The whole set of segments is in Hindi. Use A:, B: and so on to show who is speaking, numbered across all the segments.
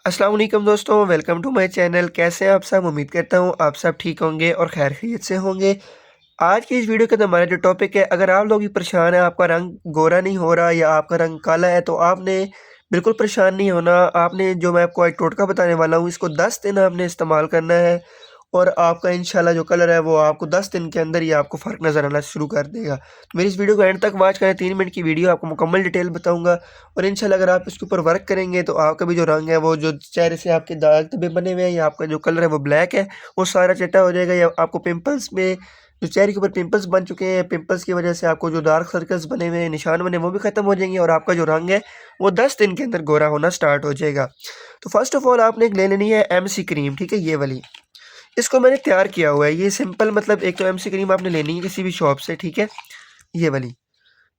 A: अस्सलाम वालेकुम दोस्तों, वेलकम टू माय चैनल। कैसे हैं आप सब? उम्मीद करता हूँ आप सब ठीक होंगे और खैर खैरियत से होंगे। आज की इस वीडियो के अंदर हमारा जो टॉपिक है, अगर आप लोग भी परेशान हैं, आपका रंग गोरा नहीं हो रहा या आपका रंग काला है, तो आपने बिल्कुल परेशान नहीं होना। आपने जो मैं आपको एक टोटका बताने वाला हूँ, इसको 10 दिन आपने इस्तेमाल करना है और आपका इंशाल्लाह जो कलर है वो आपको 10 दिन के अंदर ही आपको फ़र्क नज़र आना शुरू कर देगा। तो मेरी इस वीडियो को एंड तक वॉच करें, 3 मिनट की वीडियो आपको मुकम्मल डिटेल बताऊँगा और इंशाल्लाह अगर आप इसके ऊपर वर्क करेंगे तो आपका भी जो रंग है, वो जो चेहरे से आपके दाग धब्बे बने हुए हैं या आपका जो कलर है वो ब्लैक है, वो सारा चिट्टा हो जाएगा। या आपको पिंपल्स में जो चेहरे के ऊपर पिंपल्स बन चुके हैं, पिंपल्स की वजह से आपको जो डार्क सर्कल्स बने हुए हैं, निशान बने, वो भी ख़त्म हो जाएंगे और आपका जो रंग है वो 10 दिन के अंदर गोरा होना स्टार्ट हो जाएगा। तो फर्स्ट ऑफ ऑल आपने एक ले लेनी है एमसी क्रीम, ठीक है, ये वाली। इसको मैंने तैयार किया हुआ है, ये सिंपल, मतलब एक तो एमसी क्रीम आपने लेनी है किसी भी शॉप से, ठीक है, ये वाली।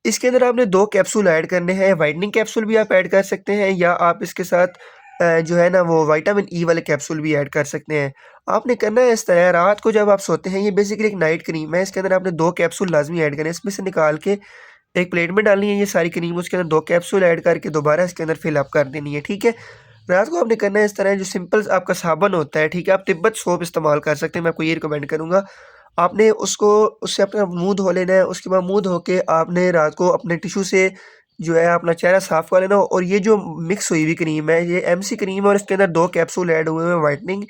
A: इसके अंदर आपने 2 कैप्सूल ऐड करने हैं, व्हाइटनिंग कैप्सूल भी आप ऐड कर सकते हैं या आप इसके साथ जो है ना वो विटामिन ई वाले कैप्सूल भी ऐड कर सकते हैं। आपने करना है इस तरह, रात को जब आप सोते हैं, ये बेसिकली एक नाइट क्रीम है, इसके अंदर आपने 2 कैप्सूल लाज़मी ऐड करने हैं, इसमें से निकाल के एक प्लेट में डालनी है ये सारी क्रीम, उसके अंदर 2 कैप्सूल ऐड करके दोबारा इसके अंदर फिल अप कर देनी है, ठीक है। रात को आपने करना है इस तरह, जो सिंपल आपका साबुन होता है, ठीक है, आप तिब्बत सोप इस्तेमाल कर सकते हैं, मैं आपको ये रिकमेंड करूँगा। आपने उसको उससे अपना मुँह धो लेना है, उसके बाद मुँह धो के आपने रात को अपने टिश्यू से जो है अपना चेहरा साफ़ कर लेना। और ये जो मिक्स हुई हुई क्रीम है, ये एमसी क्रीम है और इसके अंदर 2 कैप्सूल ऐड हुए हैं व्हाइटनिंग।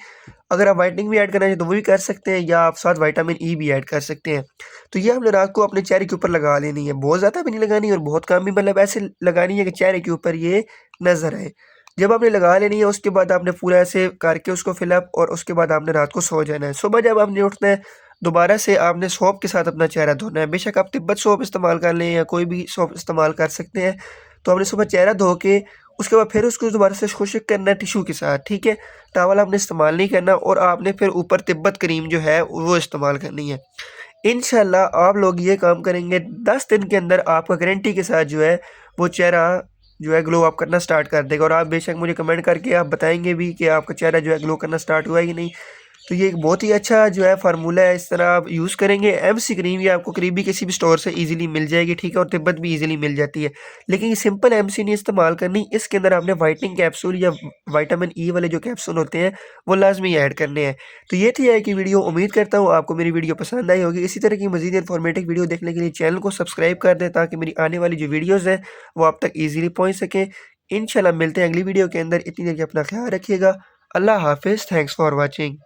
A: अगर आप व्हाइटनिंग भी ऐड करना चाहें तो वो भी कर सकते हैं या आप साथ विटामिन ई भी ऐड कर सकते हैं। तो ये हमने रात को अपने चेहरे के ऊपर लगा लेनी है, बहुत ज़्यादा भी नहीं लगानी और बहुत कम भी, मतलब ऐसे लगानी है कि चेहरे के ऊपर ये नज़र आए। जब आपने लगा लेनी है उसके बाद आपने पूरा ऐसे करके उसको फिलअप और उसके बाद आपने रात को सो जाना है। सुबह जब आपने उठना है, दोबारा से आपने सोप के साथ अपना चेहरा धोना है। बेशक आप तिब्बत सोप इस्तेमाल कर लें या कोई भी सोप इस्तेमाल कर सकते हैं। तो आपने सुबह चेहरा धो के उसके बाद फिर उसको दोबारा से खुश्क करना है टिश्यू के साथ, ठीक है। टॉवल आपने इस्तेमाल नहीं करना और आपने फिर ऊपर तिब्बत क्रीम जो है वो इस्तेमाल करनी है। इंशाल्लाह आप लोग ये काम करेंगे, 10 दिन के अंदर आपका गारंटी के साथ जो है वो चेहरा जो है ग्लो अप करना स्टार्ट कर देगा। और आप बेशक मुझे कमेंट करके आप बताएंगे भी कि आपका चेहरा जो है ग्लो करना स्टार्ट हुआ है कि नहीं। तो ये एक बहुत ही अच्छा जो है फार्मूला है, इस तरह आप यूज़ करेंगे। एमसी क्रीम ये आपको करीबी किसी भी स्टोर से इजीली मिल जाएगी, ठीक है, और तिब्बत भी इजीली मिल जाती है। लेकिन ये सिंपल एमसी नहीं इस्तेमाल करनी, इसके अंदर आपने वाइटनिंग कैप्सूल या विटामिन ई वाले जो कैप्सूल होते हैं वो लाजमी ऐड करने हैं। तो ये थी आज की वीडियो, उम्मीद करता हूँ आपको मेरी वीडियो पसंद आई होगी। इसी तरह की मज़ीद इन्फॉर्मेटिव वीडियो देखने के लिए चैनल को सब्सक्राइब कर दें ताकि मेरी आने वाली जो वीडियोज़ हैं वो आप तक ईजिली पहुँच सकें। इंशाल्लाह मिलते हैं अगली वीडियो के अंदर, इतनी देर के अपना ख्याल रखिएगा। अल्लाह हाफिज़, थैंक्स फॉर वॉचिंग।